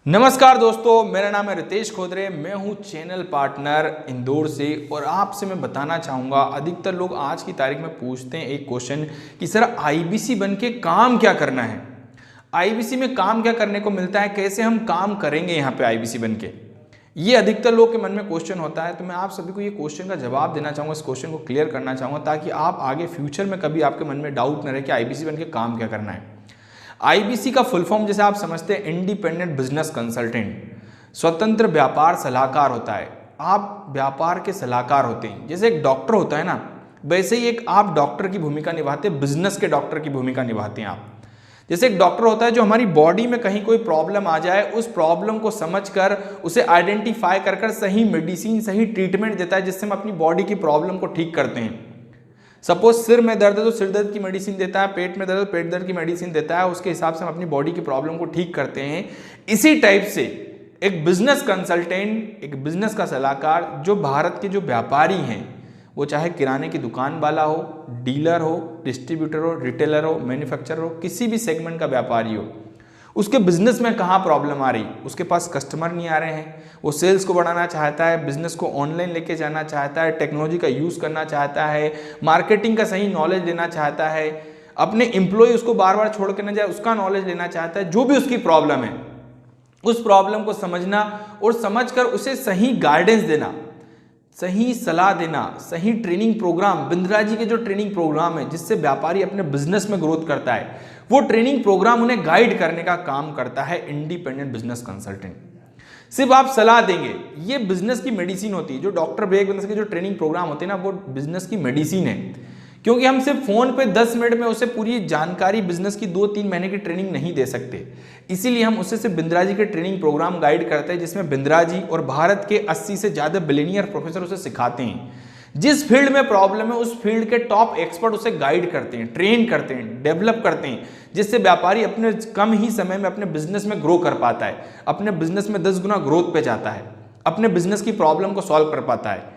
नमस्कार दोस्तों, मेरा नाम है रितेश खोदरे। मैं हूं चैनल पार्टनर इंदौर से और आपसे मैं बताना चाहूँगा, अधिकतर लोग आज की तारीख में पूछते हैं एक क्वेश्चन कि सर आईबीसी बन के काम क्या करना है, आईबीसी में काम क्या करने को मिलता है, कैसे हम काम करेंगे यहाँ पे आईबीसी बन के। ये अधिकतर लोग के मन में क्वेश्चन होता है। तो मैं आप सभी को ये क्वेश्चन का जवाब देना चाहूँगा, इस क्वेश्चन को क्लियर करना चाहूँगा ताकि आप आगे फ्यूचर में कभी आपके मन में डाउट न रहे कि आईबीसी बन के काम क्या करना है। आईबीसी का फुल फॉर्म जैसे आप समझते हैं, इंडिपेंडेंट बिजनेस कंसल्टेंट, स्वतंत्र व्यापार सलाहकार होता है। आप व्यापार के सलाहकार होते हैं। जैसे एक डॉक्टर होता है ना, वैसे ही एक आप डॉक्टर की भूमिका निभाते हैं, बिजनेस के डॉक्टर की भूमिका निभाते हैं आप। जैसे एक डॉक्टर होता है जो हमारी बॉडी में कहीं कोई प्रॉब्लम आ जाए, उस प्रॉब्लम को समझकर उसे आइडेंटिफाई कर सही मेडिसिन, सही ट्रीटमेंट देता है, जिससे हम अपनी बॉडी की प्रॉब्लम को ठीक करते हैं। सपोज सिर में दर्द है तो सिर दर्द की मेडिसिन देता है, पेट में दर्द है तो पेट दर्द की मेडिसिन देता है, उसके हिसाब से हम अपनी बॉडी की प्रॉब्लम को ठीक करते हैं। इसी टाइप से एक बिजनेस कंसल्टेंट, एक बिजनेस का सलाहकार, जो भारत के जो व्यापारी हैं, वो चाहे किराने की दुकान वाला हो, डीलर हो, डिस्ट्रीब्यूटर हो, रिटेलर हो, मैन्युफैक्चरर हो, किसी भी सेगमेंट का व्यापारी हो, उसके बिजनेस में कहाँ प्रॉब्लम आ रही, उसके पास कस्टमर नहीं आ रहे हैं, वो सेल्स को बढ़ाना चाहता है, बिजनेस को ऑनलाइन लेके जाना चाहता है, टेक्नोलॉजी का यूज़ करना चाहता है, मार्केटिंग का सही नॉलेज लेना चाहता है, अपने एम्प्लॉय उसको बार बार छोड़ के न जाए उसका नॉलेज लेना चाहता है। जो भी उसकी प्रॉब्लम है, उस प्रॉब्लम को समझना और समझकर उसे सही गाइडेंस देना, सही सलाह देना, सही ट्रेनिंग प्रोग्राम, बिंद्रा जी के जो ट्रेनिंग प्रोग्राम है जिससे व्यापारी अपने बिजनेस में ग्रोथ करता है, वो ट्रेनिंग प्रोग्राम उन्हें गाइड करने का काम करता है इंडिपेंडेंट बिजनेस कंसल्टेंट। सिर्फ आप सलाह देंगे, ये बिजनेस की मेडिसिन होती है। जो डॉक्टर ब्रेक बिजनेस के जो ट्रेनिंग प्रोग्राम होते हैं ना, वो बिजनेस की मेडिसिन है। क्योंकि हम सिर्फ फोन पे 10 मिनट में उसे पूरी जानकारी बिजनेस की 2-3 महीने की ट्रेनिंग नहीं दे सकते। इसीलिए हम उसे सिर्फ बिंद्रा जी के ट्रेनिंग प्रोग्राम गाइड करते हैं, जिसमें बिंद्रा जी और भारत के 80 से ज्यादा बिलियनियर प्रोफेसर उसे सिखाते हैं। जिस फील्ड में प्रॉब्लम है, उस फील्ड के टॉप एक्सपर्ट उसे गाइड करते हैं, ट्रेन करते हैं, डेवलप करते हैं, जिससे व्यापारी अपने कम ही समय में अपने बिजनेस में ग्रो कर पाता है, अपने बिजनेस में 10 गुना ग्रोथ पे जाता है, अपने बिजनेस की प्रॉब्लम को सॉल्व कर पाता है।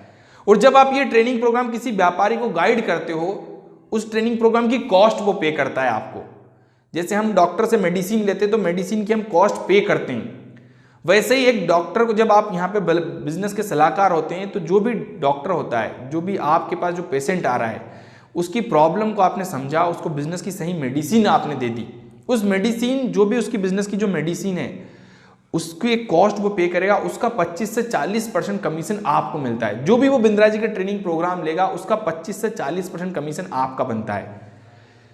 और जब आप ये ट्रेनिंग प्रोग्राम किसी व्यापारी को गाइड करते हो, उस ट्रेनिंग प्रोग्राम की कॉस्ट वो पे करता है आपको। जैसे हम डॉक्टर से मेडिसिन लेते हैं तो मेडिसिन की हम कॉस्ट पे करते हैं, वैसे ही एक डॉक्टर को जब आप यहाँ पे बिजनेस के सलाहकार होते हैं, तो जो भी डॉक्टर होता है, जो भी आपके पास जो पेशेंट आ रहा है, उसकी प्रॉब्लम को आपने समझा, उसको बिजनेस की सही मेडिसिन आपने दे दी। उस मेडिसिन, जो भी उसकी बिजनेस की जो मेडिसिन है, उसकी एक कॉस्ट वो पे करेगा, उसका 25 से 40% कमीशन आपको मिलता है। जो भी वो बिंद्रा जी के ट्रेनिंग प्रोग्राम लेगा, उसका 25 से 40% कमीशन आपका बनता है।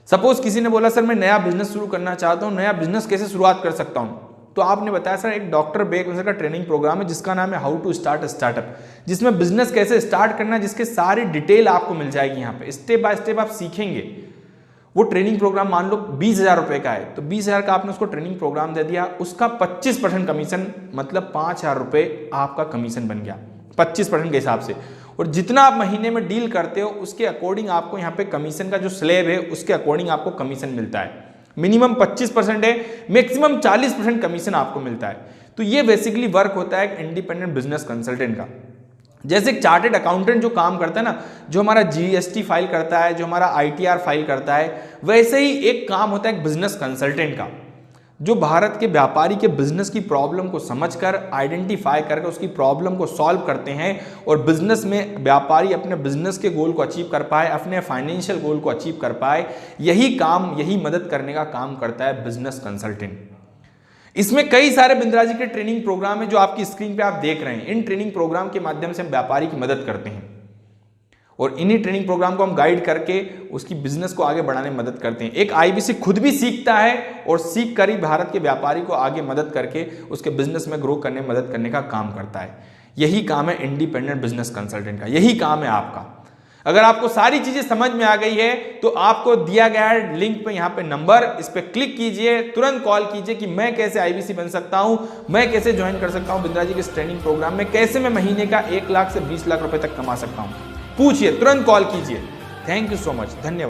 सपोज किसी ने बोला सर मैं नया बिजनेस शुरू करना चाहता हूँ, नया बिजनेस कैसे शुरुआत कर सकता हूँ, तो आपने बताया सर एक डॉक्टर ब्रेक बिजनेस का ट्रेनिंग प्रोग्राम है जिसका नाम है हाउ टू स्टार्ट स्टार्टअप, जिसमें बिजनेस कैसे स्टार्ट करना है, जिसके सारी डिटेल आपको मिल जाएगी। यहाँ पे स्टेप बाय स्टेप आप सीखेंगे। वो ट्रेनिंग प्रोग्राम मान लो 20,000 रुपए का है, तो 20,000 का आपने उसको ट्रेनिंग प्रोग्राम दे दिया, उसका 25% कमीशन, मतलब 5,000 रुपए आपका कमीशन बन गया 25% के हिसाब से। और जितना आप महीने में डील करते हो, उसके अकॉर्डिंग आपको यहाँ पे कमीशन का जो स्लैब है, उसके अकॉर्डिंग आपको कमीशन मिलता है। मिनिमम 25% है, मैक्सिमम 40% कमीशन आपको मिलता है। तो ये बेसिकली वर्क होता है एक इंडिपेंडेंट बिजनेस कंसल्टेंट का। जैसे एक चार्टेड अकाउंटेंट जो काम करता है ना, जो हमारा जीएसटी फाइल करता है, जो हमारा आईटीआर फाइल करता है, वैसे ही एक काम होता है एक बिजनेस कंसल्टेंट का, जो भारत के व्यापारी के बिजनेस की प्रॉब्लम को समझकर, आइडेंटिफाई करके उसकी प्रॉब्लम को सॉल्व करते हैं और बिजनेस में व्यापारी अपने बिजनेस के गोल को अचीव कर पाए, अपने फाइनेंशियल गोल को अचीव कर पाए। यही काम, यही मदद करने का काम करता है बिजनेस कंसल्टेंट। इसमें कई सारे बिंद्रा जी के ट्रेनिंग प्रोग्राम है जो आपकी स्क्रीन पे आप देख रहे हैं। इन ट्रेनिंग प्रोग्राम के माध्यम से हम व्यापारी की मदद करते हैं और इन्हीं ट्रेनिंग प्रोग्राम को हम गाइड करके उसकी बिजनेस को आगे बढ़ाने में मदद करते हैं। एक आईबीसी खुद भी सीखता है और सीख कर ही भारत के व्यापारी को आगे मदद करके उसके बिजनेस में ग्रो करने में मदद करने का काम करता है। यही काम है इंडिपेंडेंट बिजनेस कंसल्टेंट का, यही काम है आपका। अगर आपको सारी चीजें समझ में आ गई है तो आपको दिया गया है लिंक पे, यहाँ पे नंबर, इस पे क्लिक कीजिए, तुरंत कॉल कीजिए कि मैं कैसे आईबीसी बन सकता हूं, मैं कैसे ज्वाइन कर सकता हूं बिंद्रा जी के इस ट्रेनिंग प्रोग्राम में, कैसे मैं महीने का 1 लाख से 20 लाख रुपए तक कमा सकता हूं। पूछिए, तुरंत कॉल कीजिए। थैंक यू सो मच, धन्यवाद।